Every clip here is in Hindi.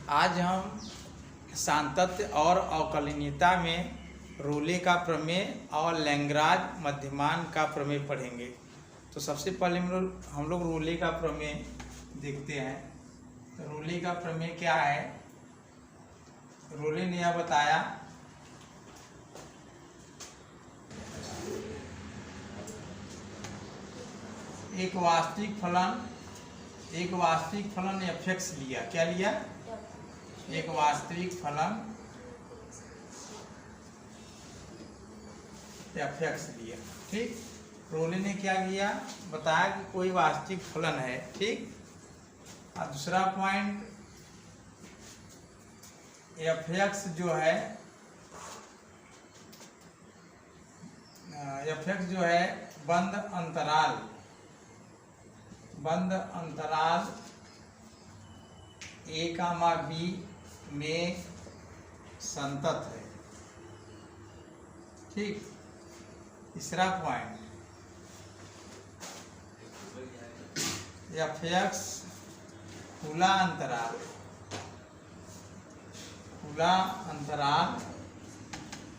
आज हम सांतत्य और अवकलनीयता में रोले का प्रमेय और लैग्रांज मध्यमान का प्रमेय पढ़ेंगे। तो सबसे पहले हम लोग रोले का प्रमेय देखते हैं। तो रोले का प्रमेय क्या है? रोले ने यह बताया एक वास्तविक फलन f(x) लिया। क्या लिया? एक वास्तविक फलन f(x) लिया। ठीक, रोले ने क्या किया? बताया कि कोई वास्तविक फलन है। ठीक, और दूसरा पॉइंट f(x) जो है बंद अंतराल a, b में संतत है। ठीक, तीसरा पॉइंट f(x) खुला अंतराल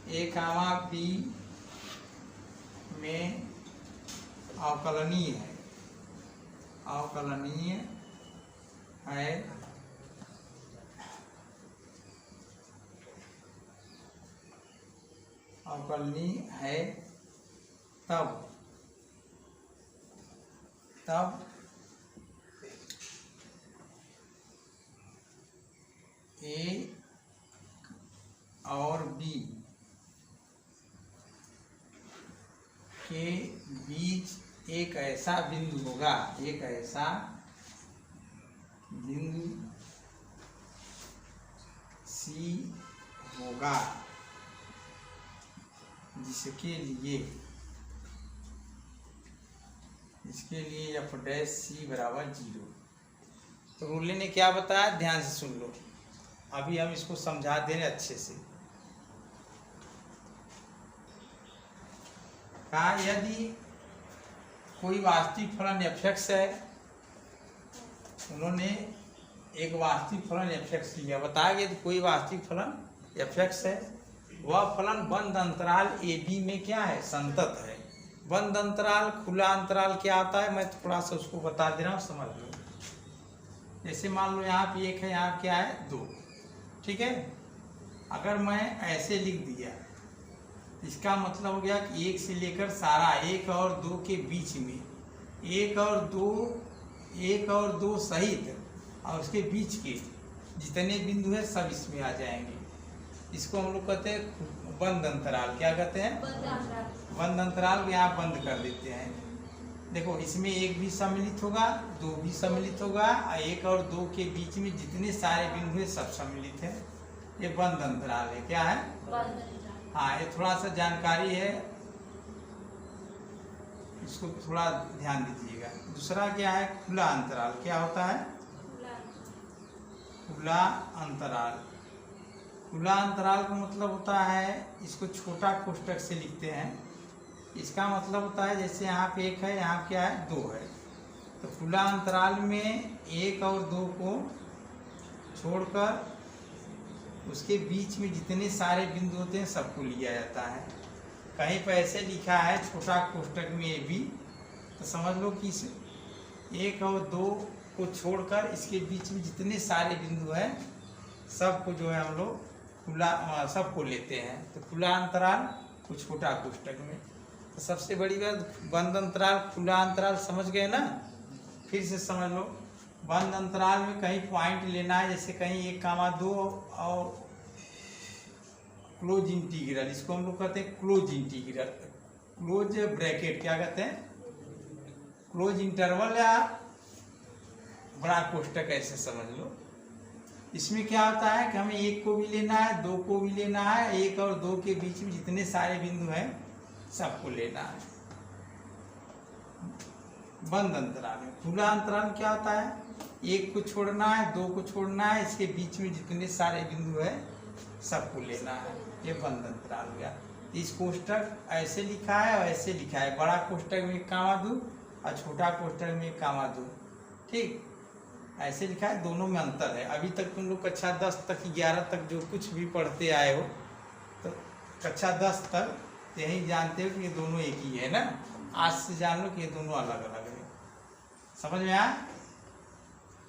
a, b में अवकलनीय है तब a और b के बीच एक ऐसा बिंदु C होगा जिसके लिए f' बराबर 0। तो रोले ने क्या बताया? ध्यान से सुन लो, अभी हम इसको समझा दे रहे अच्छे से। कहा यदि कोई वास्तविक फलन f(x) है, उन्होंने एक वास्तविक फलन f(x) लिया। बताया गया कोई वास्तविक फलन f(x) है, वह फलन बंद अंतराल AB में क्या है? संतत है। बंद अंतराल खुला अंतराल क्या आता है? मैं थोड़ा सा उसको बता दे रहा हूँ, समझ लो। जैसे मान लो यहाँ पे 1 है, यहाँ क्या है? 2। ठीक है, अगर मैं ऐसे लिख दिया, इसका मतलब हो गया कि 1 से लेकर सारा 1 और 2 के बीच में 1 और 2 सहित और उसके बीच के जितने बिंदु है सब इसमें आ जाएंगे। इसको हम लोग कहते हैं बंद अंतराल। क्या कहते हैं? बंद अंतराल। यहाँ बंद कर देते हैं। देखो, इसमें 1 भी सम्मिलित होगा, 2 भी सम्मिलित होगा, 1 और 2 के बीच में जितने सारे बिंदु है सब सम्मिलित है। ये बंद अंतराल है। क्या है? हाँ, ये थोड़ा सा जानकारी है, इसको थोड़ा ध्यान दीजिएगा। दूसरा क्या है? खुला अंतराल। क्या होता है? खुला अंतराल का मतलब होता है, इसको छोटा कोष्ठक से लिखते हैं। इसका मतलब होता है जैसे यहाँ पे 1 है, यहाँ क्या है? 2 है। तो खुला अंतराल में 1 और 2 को छोड़कर उसके बीच में जितने सारे बिंदु होते हैं सबको लिया जाता है। कहीं पर ऐसे लिखा है छोटा कोष्ठक में AB, तो समझ लो कि 1 और 2 को छोड़कर इसके बीच में जितने सारे बिंदु हैं सबको जो है हम लोग सबको लेते हैं। तो खुला अंतराल को छोटा कोष्ठक में। तो सबसे बड़ी बात, बंद अंतराल खुला अंतराल समझ गए ना? फिर से समझ लो, बंद अंतराल में कहीं पॉइंट लेना है, जैसे कहीं 1, 2 और क्लोज इंटीग्रल, इसको हम लोग कहते हैं क्लोज इंटीग्रल, क्लोज ब्रैकेट। क्या कहते हैं? क्लोज इंटरवल या बड़ा कोष्ठक, ऐसे समझ लो। इसमें क्या होता है कि हमें 1 को भी लेना है, 2 को भी लेना है, 1 और 2 के बीच में जितने सारे बिंदु हैं सबको लेना है। बंद अंतराल में। खुला अंतराल क्या होता है? 1 को छोड़ना है, 2 को छोड़ना है, इसके बीच में जितने सारे बिंदु है सबको लेना है। ये बंद अंतराल हो गया। इस कोष्ठक ऐसे लिखा है और ऐसे लिखा है, बड़ा कोष्ठक में 1, 2 और छोटा कोष्ठक में 1, 2। ठीक, ऐसे लिखा है, दोनों में अंतर है। अभी तक तुम लोग कक्षा 10 तक 11 तक जो कुछ भी पढ़ते आए हो, तो कक्षा 10 तक यही जानते हो कि ये दोनों एक ही है ना। आज से जान लो कि ये दोनों अलग अलग है। समझ में आया?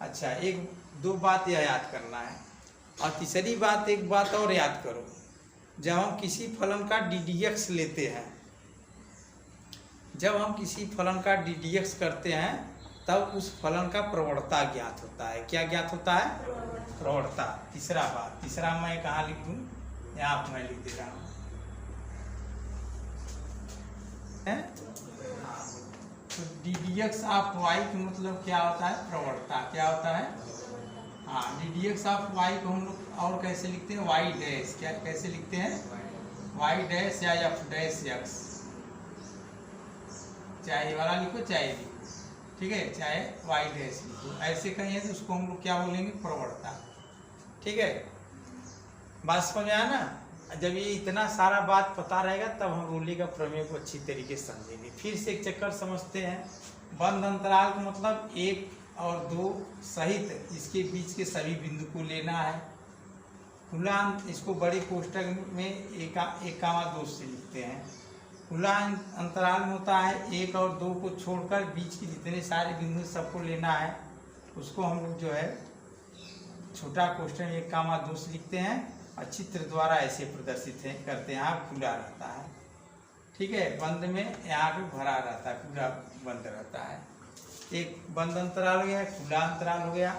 अच्छा, एक दो बात यह याद करना है। और तीसरी बात, एक बात और याद करो, जब हम किसी फलन का DDX लेते हैं, जब हम किसी फलन का DDX करते हैं, तब उस फलन का प्रवणता ज्ञात होता है। क्या ज्ञात होता है? प्रवणता। तीसरा बात, तीसरा मैं कहाँ लिख दूँ? यहाँ पर मैं लिख दे रहा हूँ। तो DDX ऑफ y का मतलब क्या होता है? प्रवणता। क्या होता है? हाँ, DDX ऑफ y को हम लोग और कैसे लिखते हैं? y dash. क्या कैसे लिखते हैं? y डैश या f डैश x, चाहे वाला लिखो चाहे लिखो, ठीक है, चाहे y डैश लिखो, ऐसे कहीं तो उसको हम लोग क्या बोलेंगे? प्रवणता। ठीक है, बात समझ में आया ना? जब ये इतना सारा बात पता रहेगा तब हम रोले का प्रमेय को अच्छी तरीके से समझेंगे। फिर से एक चक्कर समझते हैं। बंद अंतराल का मतलब 1 और 2 सहित इसके बीच के सभी बिंदु को लेना है। खुला, इसको बड़े कोष्टक में 1,2 से लिखते हैं। खुला अंतराल में होता है 1 और 2 को छोड़कर बीच के जितने सारे बिंदु सबको लेना है। उसको हम लोग जो है छोटा कोष्टक में 1,2 से लिखते हैं और चित्र द्वारा ऐसे प्रदर्शित करते हैं। यहाँ खुला रहता है, ठीक है, बंद में यहाँ पे भरा रहता है, पूरा बंद रहता है। एक बंद अंतराल हो गया, खुला अंतराल हो गया।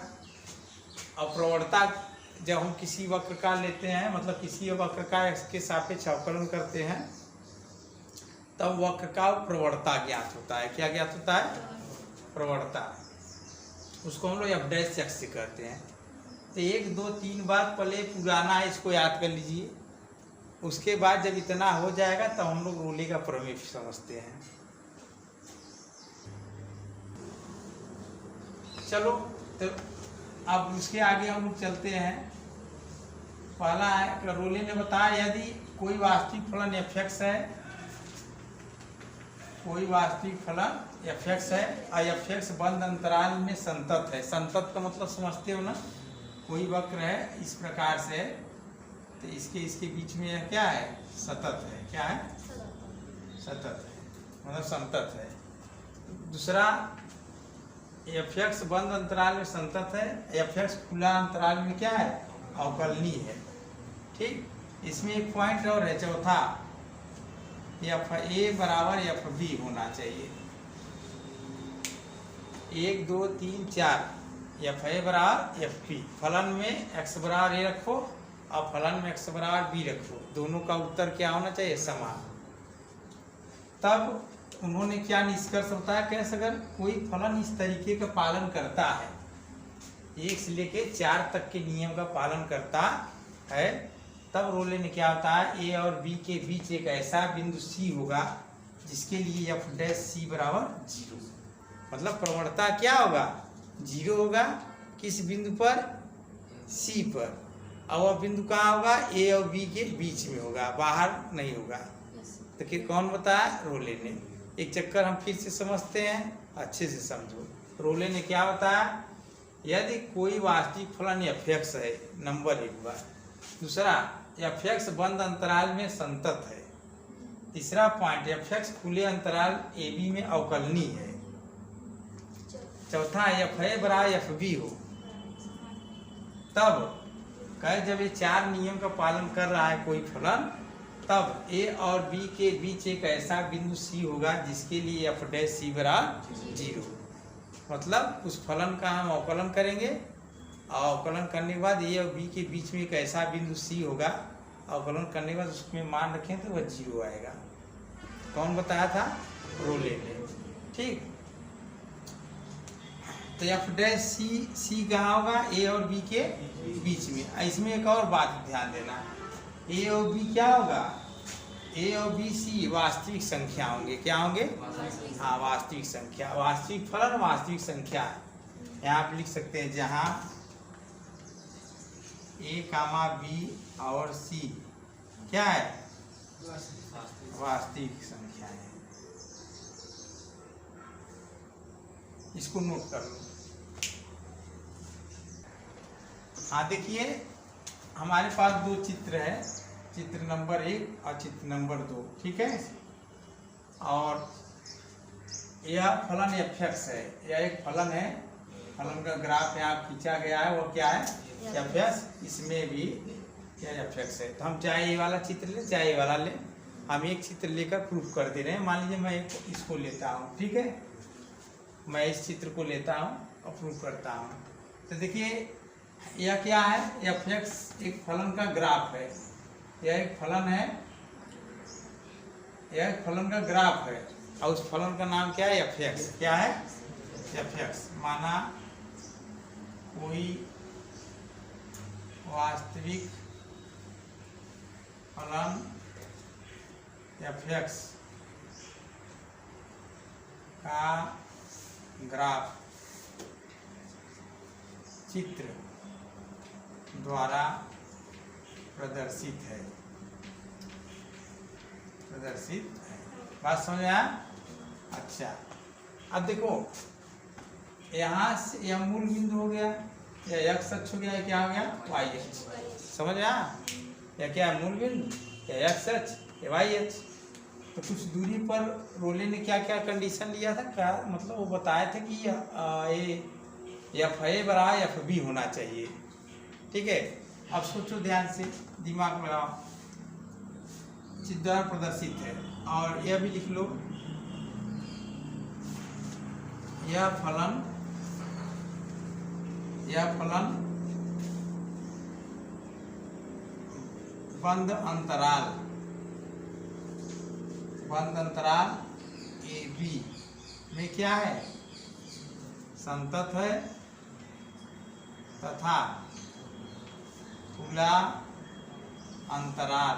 और प्रवणता, जब हम किसी वक्र का लेते हैं, मतलब किसी वक्र का इसके सापेक्ष अवकलन करते हैं, तब वक्र का प्रवणता ज्ञात होता है। क्या ज्ञात होता है? प्रवणता। उसको हम लोग f डैश x से करते हैं। तो 1 2 3 बात पहले पुराना है, इसको याद कर लीजिए। उसके बाद जब इतना हो जाएगा तब हम लोग रोले का प्रमेय समझते हैं। चलो, तो अब उसके आगे हम लोग चलते हैं। पहला है कि रोले ने बताया यदि कोई वास्तविक फलन f(x) है, कोई वास्तविक फलन f(x) है और f(x) बंद अंतराल में संतत है। संतत का मतलब समझते हो ना? कोई वक्र है इस प्रकार से, तो इसके बीच में क्या है? सतत है। क्या है? सतत है, मतलब संतत है। दूसरा, f(x) बंद अंतराल में संतत है, f(x) खुला अंतराल में क्या है? अवकलनीय है। ठीक, इसमें एक पॉइंट और है, चौथा, fa बराबर fb होना चाहिए। 1 2 3 4, fa बराबर fp। फलन में x बराबर a रखो और फलन में x बराबर b रखो, दोनों का उत्तर क्या होना चाहिए? समान। तब उन्होंने क्या निष्कर्ष होता है? कैसे अगर कोई फलन इस तरीके का पालन करता है, 1 से लेके 4 तक के नियम का पालन करता है, तब रोले ने क्या होता है? a और b के बीच एक ऐसा बिंदु c होगा जिसके लिए f डैश c बराबर 0। मतलब प्रवणता क्या होगा? 0 होगा। किस बिंदु पर? c पर। और वह बिंदु कहाँ होगा? a और b के बीच में होगा, बाहर नहीं होगा। तो कि कौन बताया? रोले ने। एक चक्कर हम फिर से समझते हैं, अच्छे से समझो। रोले ने क्या बताया? यदि कोई वास्तविक फलन f(x) है, नंबर 1 बार। दूसरा, f(x) बंद अंतराल में संतत है। तीसरा पॉइंट, f(x) खुले अंतराल ab में अवकलनीय है। चौथा, fa बराबर fb हो। तब कहे जब ये 4 नियम का पालन कर रहा है कोई फलन, तब a और b के बीच एक ऐसा बिंदु c होगा जिसके लिए f डैश c बराबर 0। मतलब उस फलन का हम अवकलन करेंगे और अवकलन करने के बाद a और b के बीच में एक ऐसा बिंदु c होगा, अवकलन करने के बाद उसमें मान रखें तो वह 0 आएगा। कौन बताया था? रोले ने। ठीक, तो f डैश c कहाँ होगा? a और b के बीच में। इसमें एक और बात ध्यान देना, a और b क्या होगा? a और b c वास्तविक संख्या होंगे। क्या होंगे? हाँ, वास्तविक संख्या। वास्तविक फलन वास्तविक संख्या यहाँ आप लिख सकते हैं, जहाँ a, b और c क्या है? वास्तविक संख्या है। इसको नोट कर लो। हाँ देखिए, हमारे पास दो चित्र है, चित्र नंबर 1 और चित्र नंबर 2, ठीक है। और यह फलन f(x) है, यह एक फलन है, फलन का ग्राफ यहाँ खींचा गया है, वो क्या है f(x), इसमें भी यह f(x) है। तो हम चाहे ये वाला चित्र ले चाहे ये वाला ले, हम एक चित्र लेकर प्रूफ कर दे रहे हैं। मान लीजिए मैं इसको लेता हूँ, ठीक है, मैं इस चित्र को लेता हूँ और प्रूफ करता हूँ। तो देखिए यह क्या है, f(x) एक फलन का ग्राफ है, यह एक फलन है, यह एक फलन का ग्राफ है, और उस फलन का नाम क्या है f(x). क्या है f(x)? माना कोई वास्तविक फलन f(x) का ग्राफ चित्र द्वारा प्रदर्शित है, बात समझ आया? अच्छा, अब देखो यहाँ से यह मूल बिंदु हो गया, यह x अक्ष हो गया, क्या हो गया y अक्ष, समझ आया? यह क्या है, मूल बिंदु, यह x अक्ष, यह y अक्ष। तो कुछ दूरी पर रोले ने क्या क्या कंडीशन लिया था, क्या मतलब वो बताए थे कि ये f(a) बराबर f(b) होना चाहिए, ठीक है। अब सोचो ध्यान से, दिमाग लगाओ, चित्र द्वारा प्रदर्शित है, और यह भी लिख लो, यह फलन बंद अंतराल AB में क्या है, संतत है तथा खुला अंतराल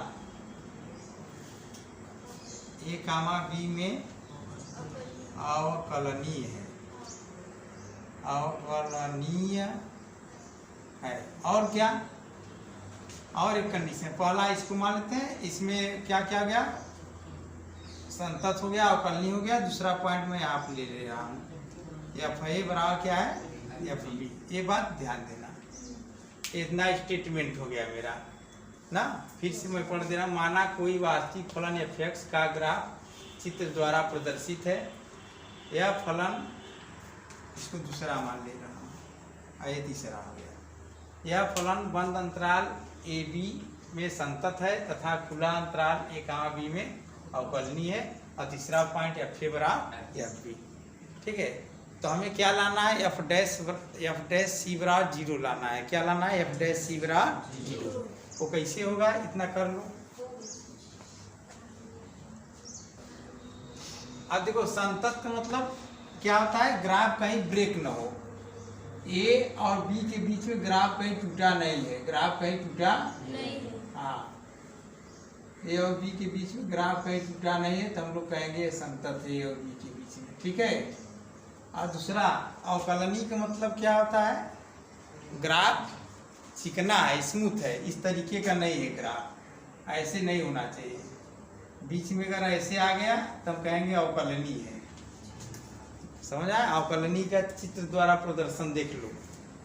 A, B में अवकलनीय है। और क्या, और एक कंडीशन, पहला इसको मान लेते हैं, इसमें क्या क्या गया, संतत हो गया, अवकलनीय हो गया। दूसरा पॉइंट में यहाँ पे ले रहा हूँ, f(a) बराबर क्या है f(b). ये बात ध्यान देना, इतना स्टेटमेंट हो गया मेरा ना। फिर से मैं पढ़ दे रहा हूँ, माना कोई वास्तविक फलन f(x) का ग्राफ चित्र द्वारा प्रदर्शित है, यह फलन, इसको दूसरा मान ले रहा हूँ, ये तीसरा हो गया, यह फलन बंद अंतराल AB में संतत है तथा खुला अंतराल A, B में अवकलनीय है, और तीसरा पॉइंट f(a) बराबर f(b), ठीक है। तो हमें क्या लाना है, f'(c) बराबर 0 लाना है। क्या लाना है, f'(c) बराबर 0। वो कैसे होगा, इतना कर लो। अब देखो, संतत का मतलब क्या होता है, ग्राफ कहीं ब्रेक न हो, A और B के बीच में ग्राफ कहीं टूटा नहीं है, ग्राफ कहीं टूटा नहीं है, हाँ, A और B के बीच में ग्राफ कहीं टूटा नहीं है, तो हम लोग कहेंगे संतत है A और B के बीच में, ठीक है। और दूसरा अवकलनीय का मतलब क्या होता है, ग्राफ चिकना है, स्मूथ है, इस तरीके का नहीं है ग्राफ, ऐसे नहीं होना चाहिए, बीच में अगर ऐसे आ गया तो हम कहेंगे अवकलनीय है, समझ आया? अवकलनीय का चित्र द्वारा प्रदर्शन देख लो।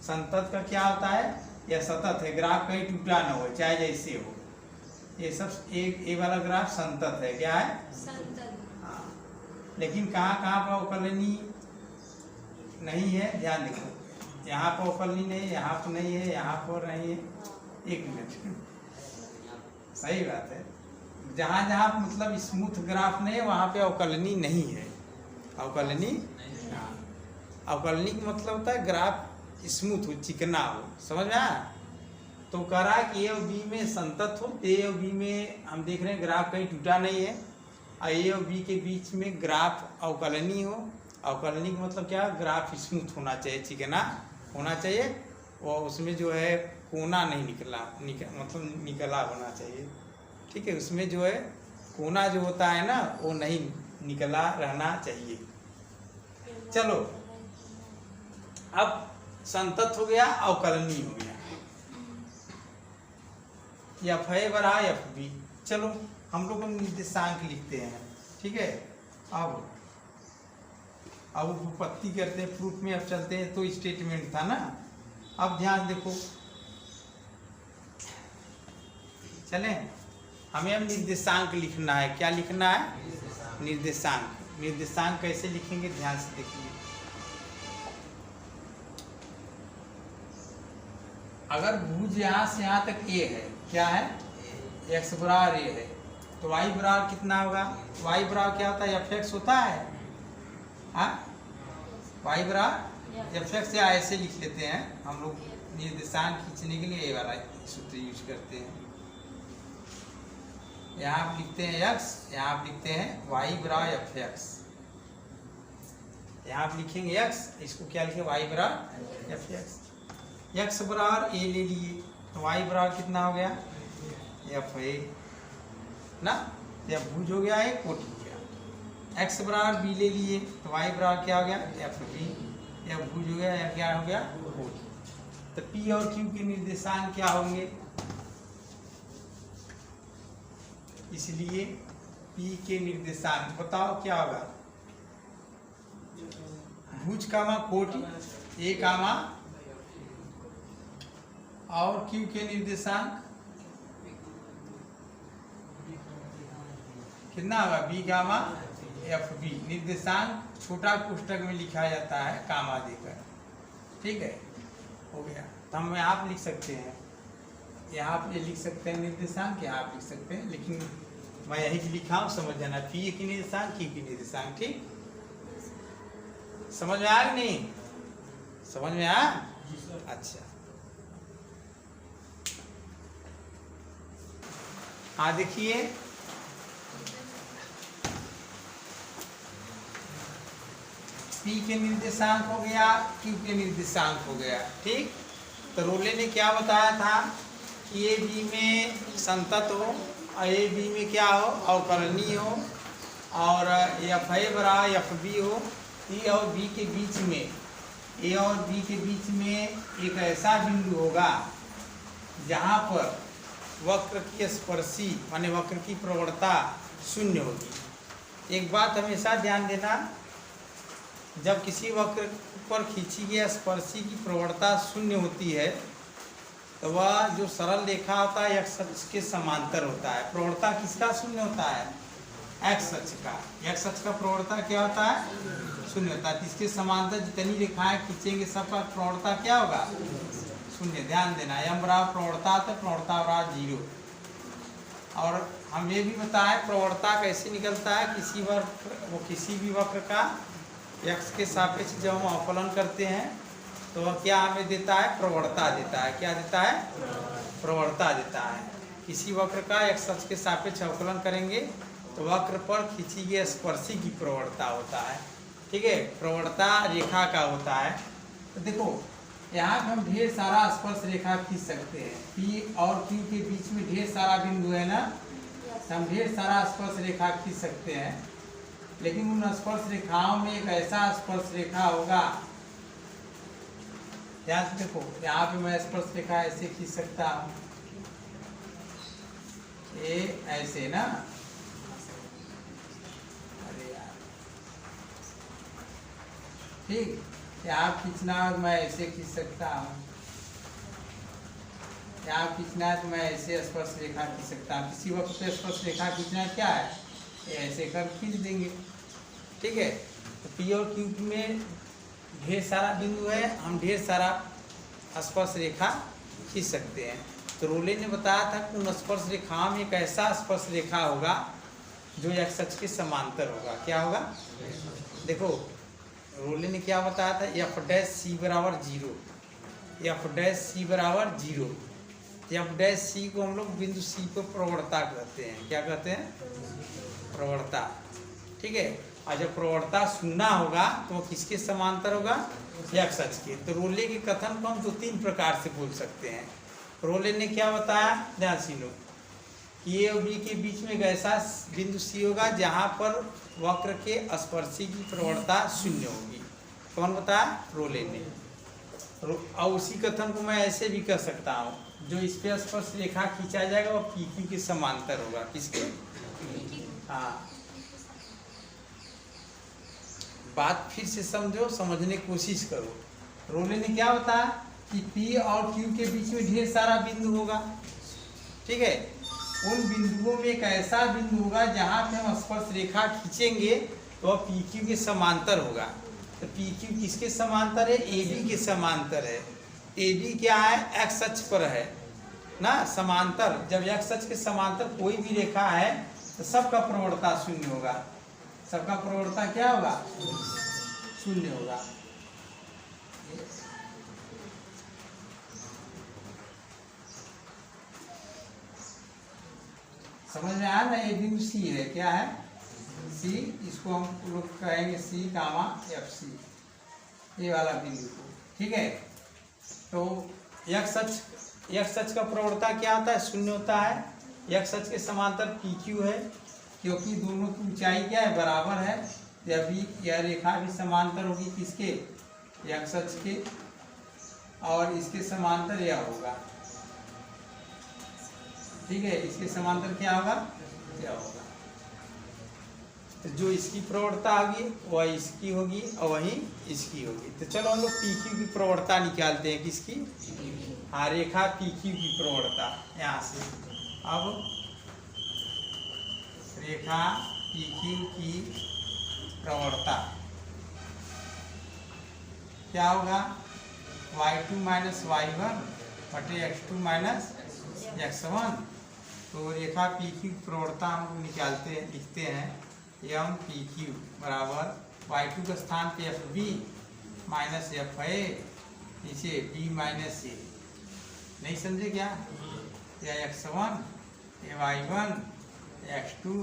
संतत का क्या होता है, यह सतत है, ग्राफ कहीं टूटा ना हो, चाहे जैसे हो, ये सब एक वाला ग्राफ संतत है, क्या है, संतत। हाँ, लेकिन कहाँ कहाँ पर अवकलनीय नहीं है, ध्यान देखो, यहाँ पर अवकलनीय नहीं है, यहाँ पर नहीं है, यहाँ पर नहीं है, एक मिनट, सही बात है, जहाँ जहाँ मतलब स्मूथ ग्राफ नहीं है वहाँ पे अवकलनीय नहीं है, अवकलनीय, हाँ, अवकलनीय का मतलब होता है ग्राफ स्मूथ हो, चिकना हो, समझ में आया? तो कह रहा है कि A और B में संतत हो, A और B में हम देख रहे हैं ग्राफ कहीं टूटा नहीं है, और A और B के बीच में ग्राफ अवकलनीय हो। अवकलनीय का मतलब क्या, ग्राफ स्मूथ होना चाहिए, चिकना होना चाहिए, और उसमें जो है कोना नहीं मतलब निकला होना चाहिए, ठीक है, उसमें जो है कोना जो होता है ना वो नहीं निकला रहना चाहिए। चलो, अब संतत हो गया, अवकलनीय हो गया, f(a) बराबर f(b). चलो हम लोग निर्देशांक लिखते हैं, ठीक है। अब उपपत्ति करते हैं, प्रूफ में अब चलते हैं, तो स्टेटमेंट था ना। अब ध्यान देखो, चले, हमें अब निर्देशांक लिखना है। क्या लिखना है? निर्देशांक। निर्देशांक कैसे लिखेंगे ध्यान से देखिए। अगर भुज यहाँ से यहाँ तक ए है, क्या है? x बराबर ए है, तो y बराबर कितना होगा? y बराबर क्या होता है? fx होता है। हाँ, y बराबर fx, या ऐसे लिख लेते हैं हम लोग, निर्देशांक खींचने के लिए ये वाला सूत्र यूज करते हैं। यहाँ आप लिखते हैं x, यहाँ आप लिखते हैं y बराबर fx। यहाँ आप लिखेंगे x, इसको क्या लिखे? y बराबर fx। x बराबर a ले लिए, तो y बराबर कितना हो गया? f a ना, या भुज हो गया, एक कोटि हो गया। x बराबर b ले लिए, तो y बराबर क्या हो गया? f b, या भुज हो गया, या क्या हो गया? कोटि। तो p और q के निर्देशांक क्या होंगे? इसलिए p के निर्देशांक बताओ क्या होगा? भुज कामा कोटि, a कामा, और q के निर्देशांक कितना होगा? b कामा f b। निर्देशांक छोटा कोष्ठक में लिखा जाता है कामा देकर। ठीक है, हो गया। तो हम आप लिख सकते हैं, यहाँ आप ये लिख सकते हैं निर्देशांक, यहाँ आप लिख सकते हैं, लेकिन मैं यही लिखा हूँ, समझ जाना। p की निर्देशांक, q की निर्देशांक। ठीक, समझ में आया नहीं? समझ में आया? अच्छा, हाँ देखिए, p के निर्देशांक हो गया, q के निर्देशांक हो गया। ठीक, तो रोले ने क्या बताया था कि ए बी में संतत हो, और ए बी में क्या हो? अवकलनीय हो, और एफ ए बराबर एफ बी हो। ए और बी के बीच में, ए और बी के बीच में एक ऐसा बिंदु होगा जहाँ पर वक्र की स्पर्शी माने वक्र की प्रवणता शून्य होगी। एक बात हमेशा ध्यान देना, जब किसी वक्र पर खींची गई स्पर्शी की प्रवणता शून्य होती है, तो वह जो सरल रेखा होता है x अक्ष के समांतर होता है। प्रवणता किसका शून्य होता है? x अक्ष का। x अक्ष का प्रवणता क्या होता है? शून्य होता है। इसके समांतर जितनी रेखाएं खींचेंगे सबका प्रवणता क्या होगा? शून्य। ध्यान देना, m बराबर प्रवणता, तो प्रवणता बराबर 0। और हम ये भी बताएं प्रवणता कैसे निकलता है। किसी भी वक्र का x के सापेक्ष जब हम अवकलन करते हैं तो वह क्या हमें देता है? प्रवणता देता है। क्या देता है? प्रवणता देता है। किसी वक्र का x अक्ष के सापेक्ष अवकलन करेंगे तो वक्र पर खींची गई स्पर्शी की प्रवणता होता है। ठीक है, प्रवणता रेखा का होता है। तो देखो यहाँ हम ढेर सारा स्पर्श रेखा खींच सकते हैं। P और Q के बीच में ढेर सारा बिंदु है ना, हम ढेर सारा स्पर्श रेखा खींच सकते हैं। लेकिन उन स्पर्श रेखाओं में एक ऐसा स्पर्श रेखा होगा, ध्यान से देखो, यहाँ पे मैं स्पर्श रेखा ऐसे खींच सकता हूँ, ये ऐसे ना, अरे यार, ठीक, यहाँ खींचना है मैं ऐसे खींच सकता हूँ, यहाँ खींचना है तो मैं ऐसे स्पर्श रेखा खींच सकता हूँ। किसी वक्त पे स्पर्श रेखा खींचना क्या है? ऐसे कर खींच देंगे। ठीक है, तो P और Q में ढेर सारा बिंदु है, हम ढेर सारा स्पर्श रेखा खींच सकते हैं। तो रोले ने बताया था कि उन स्पर्श रेखाओं में एक ऐसा स्पर्श रेखा होगा जो x अक्ष के समांतर होगा। क्या होगा? देखो रोले ने क्या बताया था, एफ डैश सी बराबर 0, एफ डैश सी बराबर 0। एफ डैश सी को हम लोग बिंदु सी को प्रवणता कहते हैं। क्या कहते हैं? प्रवणता। ठीक है, और जब प्रवणता शून्य होगा तो वो किसके समांतर होगा? x अक्ष के। तो रोले के कथन को हम 2-3 प्रकार से बोल सकते हैं। रोले ने क्या बताया, ध्यान सुनो, कि ए और बी के बीच में एक ऐसा बिंदु सी होगा जहाँ पर वक्र के स्पर्शी की प्रवणता शून्य होगी। कौन बताया? रोले ने। और उसी कथन को मैं ऐसे भी कर सकता हूँ, जो इस पे स्पर्श रेखा खींचा जाएगा वो पी क्यू के समांतर होगा। किसके? हाँ, बात फिर से समझो, समझने की कोशिश करो। रोले ने क्या बताया कि P और Q के बीच में ढेर सारा बिंदु होगा। ठीक है, उन बिंदुओं में एक ऐसा बिंदु होगा जहाँ पे हम स्पर्श रेखा खींचेंगे तो वह पी क्यू के समांतर होगा। तो पी क्यू किसके समांतर है? ए बी के समांतर है। ए बी क्या है? एक्स अक्ष पर है ना, समांतर। जब एक्स अक्ष के समांतर कोई भी रेखा है तो सबका प्रवणता शून्य होगा। सबका प्रवणता क्या होगा? शून्य होगा। समझ में आया ना? ये बिंदु सी है, क्या है? सी। इसको हम लोग कहेंगे सी गामा एफ सी, ये वाला बिंदु को, ठीक है। तो एक्स अक्ष का प्रवणता क्या होता है? शून्य होता है। एक्स अक्ष के समांतर पी क्यू है, क्योंकि दोनों की ऊंचाई क्या है? बराबर है। यह रेखा भी समांतर होगी किसके? एक्स अक्ष के, और इसके समांतर यह होगा, ठीक है। इसके समांतर क्या होगा? क्या होगा? तो जो इसकी प्रवणता होगी वह इसकी होगी और वही इसकी होगी। तो चलो हम लोग पी क्यू की प्रवणता निकालते हैं। किसकी? हाँ, रेखा पी क्यू की प्रवणता। यहाँ से अब रेखा पी क्यू की प्रवणता क्या होगा? y2 माइनस y1 बटे x2 माइनस x1। तो रेखा पी क्यू प्रवणता हम निकालते हैं, लिखते हैं एम पी क्यू बराबर y2 के स्थान पे F B minus F A, नीचे बी माइनस ए। नहीं समझे क्या? या x1 या y1 x2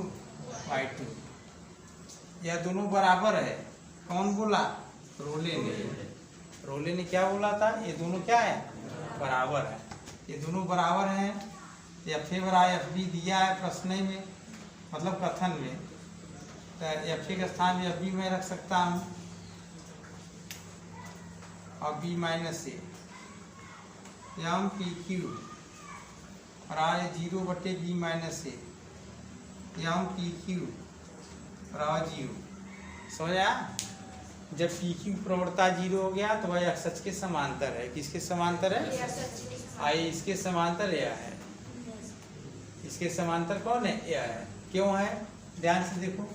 y2, यह दोनों बराबर है। कौन बोला? रोले ने। रोले ने क्या बोला था? ये दोनों क्या है? बराबर है। ये दोनों बराबर हैं। एफ ए बराबर एफ बी दिया है प्रश्न में, मतलब कथन में। तो एफ ए के स्थान में एफ बी में रख सकता हूँ और बी माइनस ए। एम पी क्यू बराबर 0 बटे बी माइनस ए। एम पी क्यू बराबर 0। समझा? जब पी क्यू प्रवणता 0 हो गया तो वह एक्स अक्ष के समांतर है। किसके समांतर है? आई इसके समांतर यह है। इसके समांतर कौन है? यह है। क्यों है? ध्यान से देखो,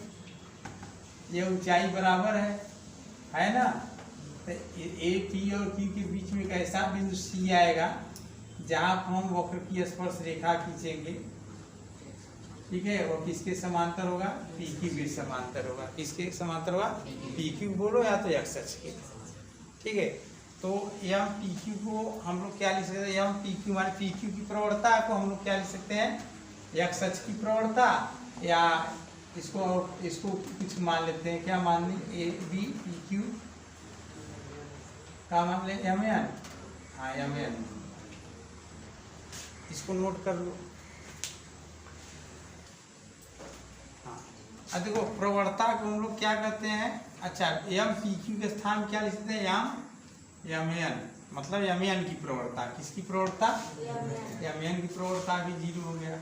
ये ऊंचाई बराबर है ना। तो ए पी और क्यू के बीच में एक ऐसा बिंदु सी आएगा जहाँ हम वक्र की स्पर्श रेखा खींचेंगे, ठीक है। वो किसके समांतर होगा? पी क्यू के समांतर होगा। किसके समांतर होगा? पी क्यू बोलो या तो एक्स अक्ष के, ठीक है। तो एम पी क्यू को हम लोग क्या लिख सकते हैं? एम पी क्यू माने पी क्यू की प्रवणता को हम लोग क्या लिख सकते हैं? एक्स अक्ष की प्रवणता, या इसको कुछ मान लेते हैं। क्या मान लें? ए बी पी क्यू का मान लें एम एन। हाँ, एम एन, इसको नोट कर लो। हाँ, देखो प्रवणता को हम लोग क्या कहते हैं? अच्छा, एम पी क्यू के स्थान क्या लिख सकते हैं? एम एन, मतलब एम एन की प्रवणता। किसकी प्रवणता? एम एन की प्रवणता भी 0 हो गया,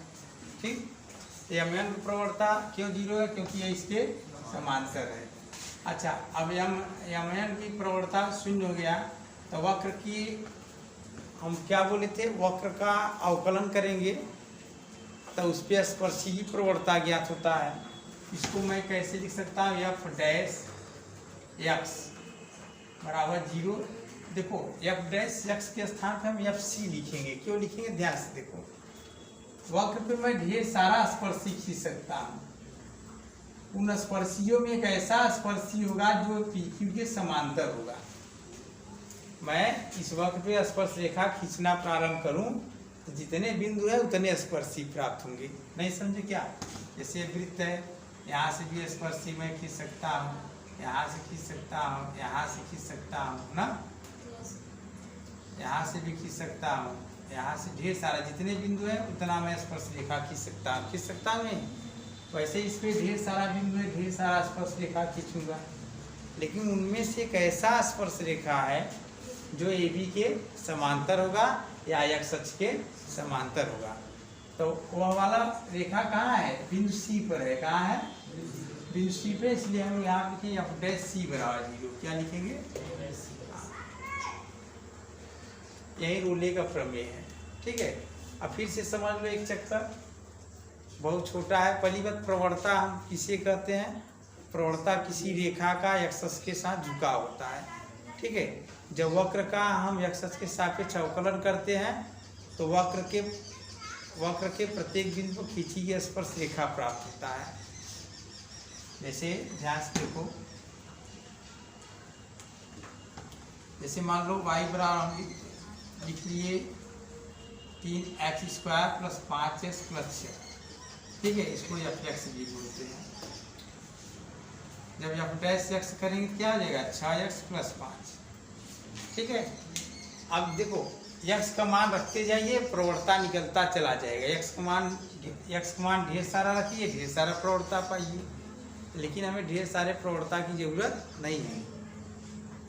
ठीक। एम एन की प्रवणता क्यों 0 है? क्योंकि ये इसके समांतर है। अच्छा, अब एम एन की प्रवणता 0 हो गया तो वक्र की हम क्या बोले थे? वक्र का अवकलन करेंगे तो उस पर स्पर्शी की प्रवणता ज्ञात होता है। इसको मैं कैसे लिख सकता हूँ? एफ डैश एक्स बराबर 0। देखो, एफ डैश एक्स के स्थान पर हम एफ सी लिखेंगे। क्यों लिखेंगे? ध्यान से देखो, वक्र पे मैं ढेर सारा स्पर्शी खींच सकता हूँ। उन स्पर्शियों में एक ऐसा स्पर्शी होगा जो पी क्यू के समांतर होगा। मैं इस वक्र पे स्पर्श रेखा खींचना प्रारंभ करूं तो जितने बिंदु है उतने स्पर्शी प्राप्त होंगे। नहीं समझे क्या? जैसे वृत्त है, यहाँ से भी स्पर्शी मैं खींच सकता हूँ, यहाँ से खींच सकता हूँ, यहाँ से खींच सकता हूँ ना, यहाँ से भी खींच सकता हूँ, यहाँ से ढेर सारा जितने बिंदु है उतना मैं स्पर्श रेखा खींच सकता हूँ। खींच सकता हूँ नहीं? वैसे इस पे ढेर सारा बिंदु है, ढेर सारा स्पर्श रेखा खींचूंगा। लेकिन उनमें से एक ऐसा स्पर्श रेखा है जो ए बी के समांतर होगा या एक्स अक्ष के समांतर होगा। तो वह वाला रेखा कहाँ है? बिंदु सी पर है। कहाँ है? बिंदु सी पे। इसलिए हम यहाँ लिखेंगे एफ डैश सी बराबर 0। क्या लिखेंगे? यही रोले का प्रमेय है, ठीक है। अब फिर से समझ लो एक चक्कर। बहुत छोटा है। परिवत प्रवणता हम किसे कहते हैं? प्रवणता किसी रेखा का एक्स के साथ झुका होता है, ठीक है। जब वक्र का हम एक्स के सापेक्ष अवकलन करते हैं तो वक्र के प्रत्येक बिंदु पर खींची गई स्पर्श रेखा प्राप्त होता है। जैसे ध्यान से देखो, जैसे मान लो y बराबर हम लिख लिए 3x² + 5x + 6, ठीक है। इसको f(x) भी बोलते हैं। जब f' करेंगे क्या आ जाएगा? 6x + 5, ठीक है। अब देखो x का मान रखते जाइए, प्रवणता निकलता चला जाएगा। x का मान ढेर सारा रखिए, ढेर सारा प्रवणता पाइए। लेकिन हमें ढेर सारे प्रवणता की जरूरत नहीं है,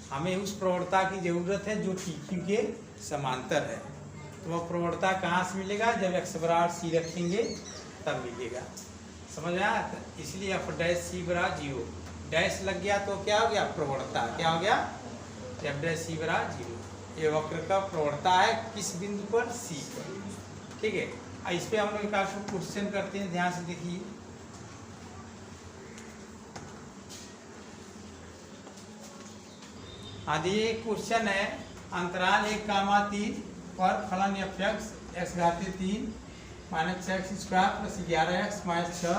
हमें उस प्रवणता की जरूरत है जो TQ के समांतर है। तो वह प्रवणता कहाँ से मिलेगा? जब x बराबर c रखेंगे तब मिलेगा। समझ में आया? इसलिए f' बराबर 0 डैश लग गया तो क्या हो गया? प्रवणता। क्या हो गया? f' बराबर 0। ये वक्र का प्रवणता है किस बिंदु पर? C पर, ठीक है। इस पे हम लोग एक क्वेश्चन करते हैं, ध्यान से देखिए। आदि एक क्वेश्चन है, अंतराल 1,3 पर फलन f(x) x⁻³ - 6x² + 11x - 6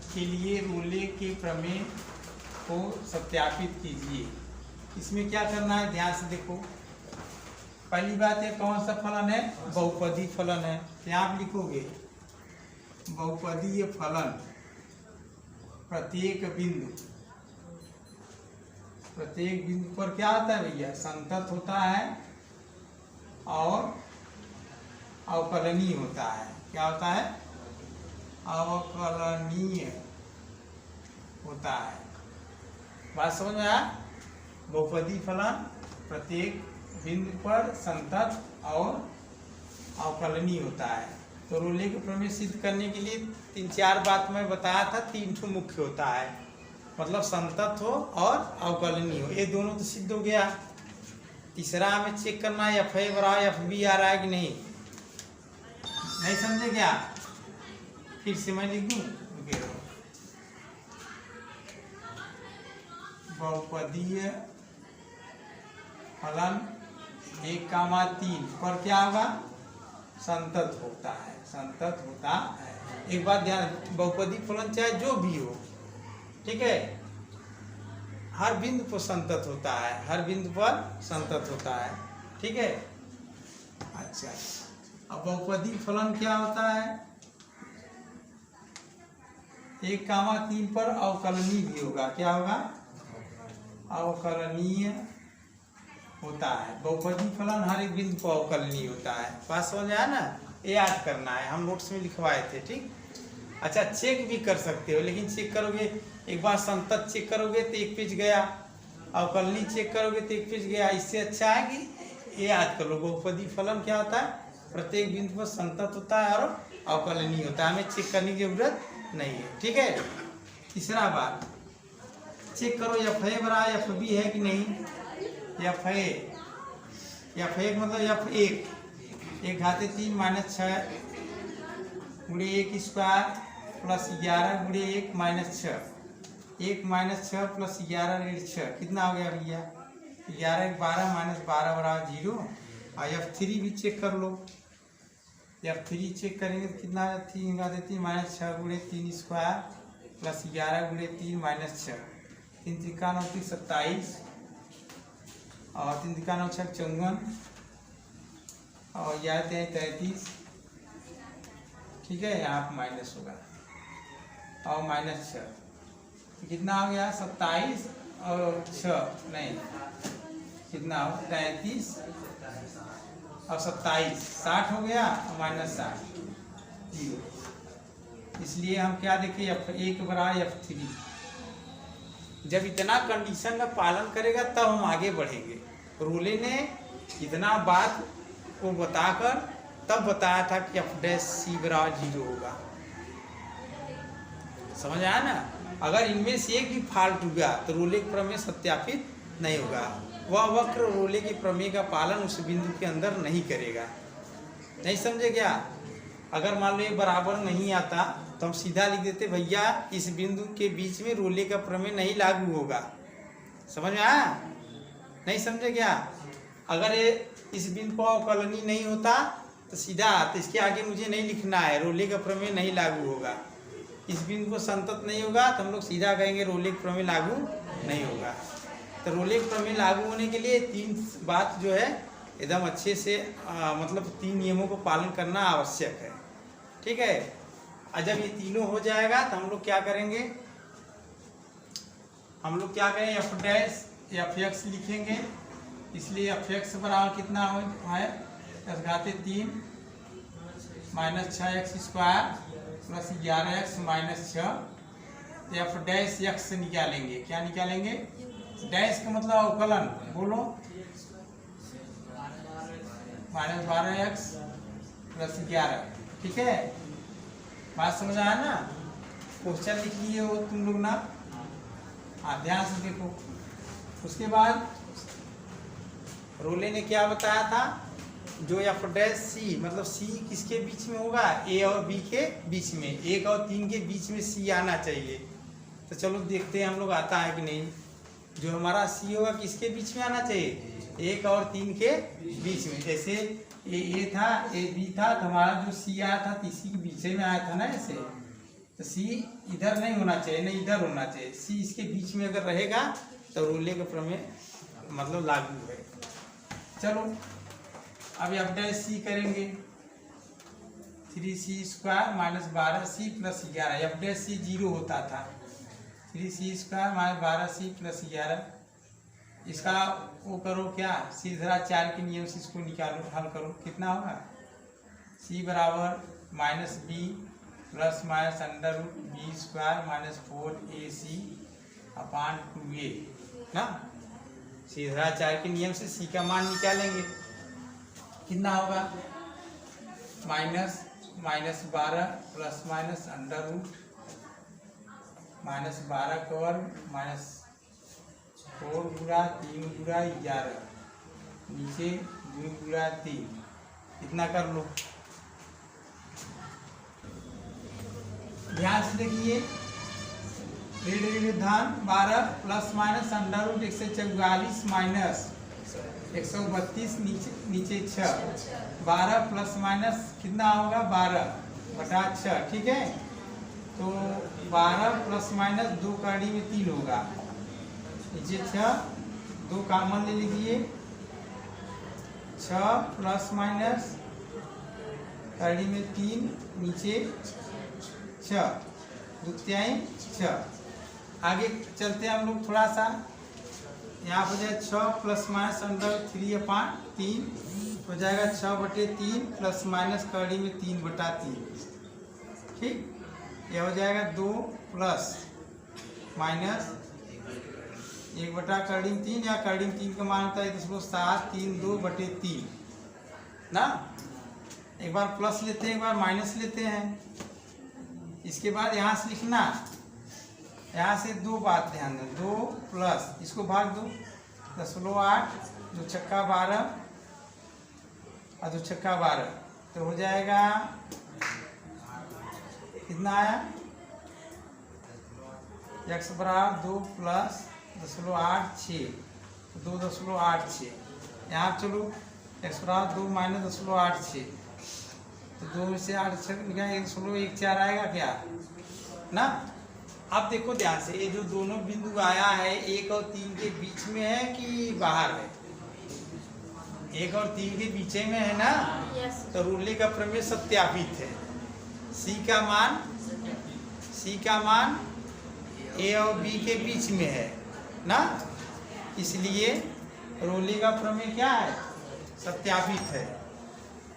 के लिए रोले के प्रमेय को सत्यापित कीजिए। इसमें क्या करना है? ध्यान से देखो। पहली बात है, कौन सा फलन है? बहुपदी फलन है। यहाँ आप लिखोगे बहुपदीय फलन प्रत्येक बिंदु पर क्या होता है भैया? संतत होता है और अवकलनीय होता है। क्या होता है? अवकलनीय होता है। बात समझ में आया? बहुपदी फलन प्रत्येक बिंदु पर संतत और अवकलनीय होता है। तो रोले के प्रमेय सिद्ध करने के लिए 3-4 बात मैं बताया था। 3 ठो मुख्य होता है, मतलब संतत हो और अवकलनीय हो। ये दोनों तो सिद्ध हो गया। तीसरा हमें चेक करना है f(a) बराबर f(b) आ रहा है कि नहीं समझे क्या? फिर से मैं लिख दूं, बहुपदीय फलन 1,3 पर क्या होगा? संतत होता है, संतत होता है। एक बात ध्यान, बहुपदी फलन चाहे जो भी हो, ठीक है, हर बिंदु पर संतत होता है, हर बिंदु पर संतत होता है, ठीक है। अच्छा, अब बहुपदी फलन क्या होता है? 1,3 पर अवकलनीय भी होगा। क्या होगा? अवकलनीय होता है। बहुपदी फलन हर एक बिंदु पर अवकलनीय होता है। बात समझ आया ना? ये याद करना है, हम नोट्स में लिखवाए थे, ठीक। अच्छा, चेक भी कर सकते हो, लेकिन चेक करोगे एक बार संतत चेक करोगे तो 1 पेज गया, अवकलनीय चेक करोगे तो 1 पेज गया। इससे अच्छा है कि ये याद कर लो, बहुपदी फलन क्या होता है? प्रत्येक बिंदु पर संतत होता है और अवकलनीय होता है। हमें चेक करने की जरूरत नहीं है, ठीक है। तीसरा बात, चेक करो f(a) बराबर f(b) है कि नहीं। f(a) मतलब f(1) 1/3 - 6 गुणे 1² + 11 गुणे 1 - 6, 1 - 6 + 11 ऋण 6 कितना हो गया भैया? 11 × 12 - 12 बराबर 0। और f(3) भी चेक कर लो। f(3) चेक करेंगे तो कितना है? 3/3 - 6 गुणे 3² + 11 गुणे 3 - 6, 3 × 3 = 27 और 3 × 3 = 54 और यह 33, ठीक है। यहाँ पर माइनस होगा और -6 कितना हो गया? 27 और 6 नहीं, कितना हो? 33 और 27, 60 हो गया और -60 0। इसलिए हम क्या देखें? f(1) बराबर f(3). जब इतना कंडीशन का पालन करेगा तब हम आगे बढ़ेंगे। रोले ने इतना बात को बताकर तब बताया था कि f' बराबर 0 होगा। समझ आया ना? अगर इनमें से एक भी फाल्ट हुआ तो रोले के प्रमेय सत्यापित नहीं होगा। वह वक्र रोले के प्रमेय का पालन उस बिंदु के अंदर नहीं करेगा। नहीं समझे क्या? अगर मान लो ये बराबर नहीं आता तो हम सीधा लिख देते भैया इस बिंदु के बीच में रोले का प्रमेय नहीं लागू होगा। समझ में आया? नहीं समझे क्या? अगर ये इस बिंदु पर अवकलनीय नहीं होता तो सीधा तो इसके आगे मुझे नहीं लिखना है रोले का प्रमेय नहीं लागू होगा। इस बिंदु को संतत नहीं होगा तो हम लोग सीधा कहेंगे रोले का प्रमेय लागू नहीं होगा। तो रोले का प्रमेय लागू होने के लिए 3 बात जो है एकदम अच्छे से मतलब 3 नियमों को पालन करना आवश्यक है। ठीक है? और जब ये तीनों हो जाएगा तो हम लोग क्या करेंगे? हम लोग क्या करें एफ डैश एफ एक्स लिखेंगे। इसलिए एफ एक्स बराबर कितना है 10⁻³ minus 6x² plus 11x minus 6। F dash x निकालेंगे। क्या निकालेंगे? डैश का मतलब अवकलन बोलो। Minus 12x plus 11। ठीक है? बात समझ आया ना? क्वेश्चन लिख लिए हो तुम लोग ना? ध्यान से देखो। उसके बाद रोले ने क्या बताया था? जो एफ डैश सी मतलब सी किसके बीच में होगा? ए और बी के बीच में। 1 और 3 के बीच में सी आना चाहिए। तो चलो देखते हैं हम लोग आता है कि नहीं। जो हमारा सी होगा किसके बीच में आना चाहिए? 1 और 3 के बीच में। जैसे ए था ए बी था तो हमारा जो सी आया था इसी के बीच में आया था ना ऐसे। तो सी इधर नहीं होना चाहिए नहीं इधर होना चाहिए। सी इसके बीच में अगर रहेगा तो रोले का प्रमेय मतलब लागू है। चलो अब एफ डैश सी करेंगे। 3c² minus 12c plus 11। F dash C 0 होता था। 3c² minus 12c plus 11। इसका वो करो क्या सीधा 4 के नियम से इसको निकालो हल करो। कितना होगा? c बराबर minus b plus minus √b² minus 4ac अपान 2a ना। सीधा 4 के नियम से c का मान निकालेंगे। कितना होगा? माइनस 12 प्लस माइनस √ माइनस 12 का वर्ग माइनस 4 गुणा 3 गुणा 11 नीचे 2 गुणा 3। इतना कर लो। ध्यान से देखिए विधान 12 प्लस माइनस √ 144 माइनस 132 नीचे 6। 12 प्लस माइनस कितना होगा? 12/6। ठीक है? तो 12 प्लस माइनस 2 कड़ी में 3 होगा। नीचे 6 2 कॉमन ले लीजिए। 6 प्लस माइनस कड़ी में 3 नीचे 6 2 6। आगे चलते हैं हम लोग थोड़ा सा। यहाँ हो जाए 6 प्लस माइनस √3/3 हो जाएगा 6/3 प्लस माइनस कड़ी में 3/3। ठीक? यह हो जाएगा 2 प्लस माइनस 1/3 या कड़ी में 3 का मान होता है 7 3 2/3 ना। एक बार प्लस लेते हैं एक बार माइनस लेते हैं। इसके बाद यहाँ से लिखना यहाँ से 2 बात ध्यान दें। 2 प्लस इसको भाग दो 10/8 2 छक्का 12 और 2 छक्का 12 तो हो जाएगा कितना आया? x बराबर 2 प्लस 0.86 2.86। यहाँ चलो x बराबर 2 माइनस 0.86 तो 2 में से 8 निकाल 1.4 आएगा क्या ना। अब देखो ध्यान से ये जो दोनों बिंदु आया है 1 और 3 के बीच में है कि बाहर है? 1 और 3 के बीच में है ना। तो रोले का प्रमेय सत्यापित है। c का मान a और b के बीच में है ना। इसलिए रोले का प्रमेय क्या है? सत्यापित है।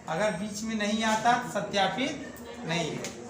अगर बीच में नहीं आता सत्यापित नहीं है।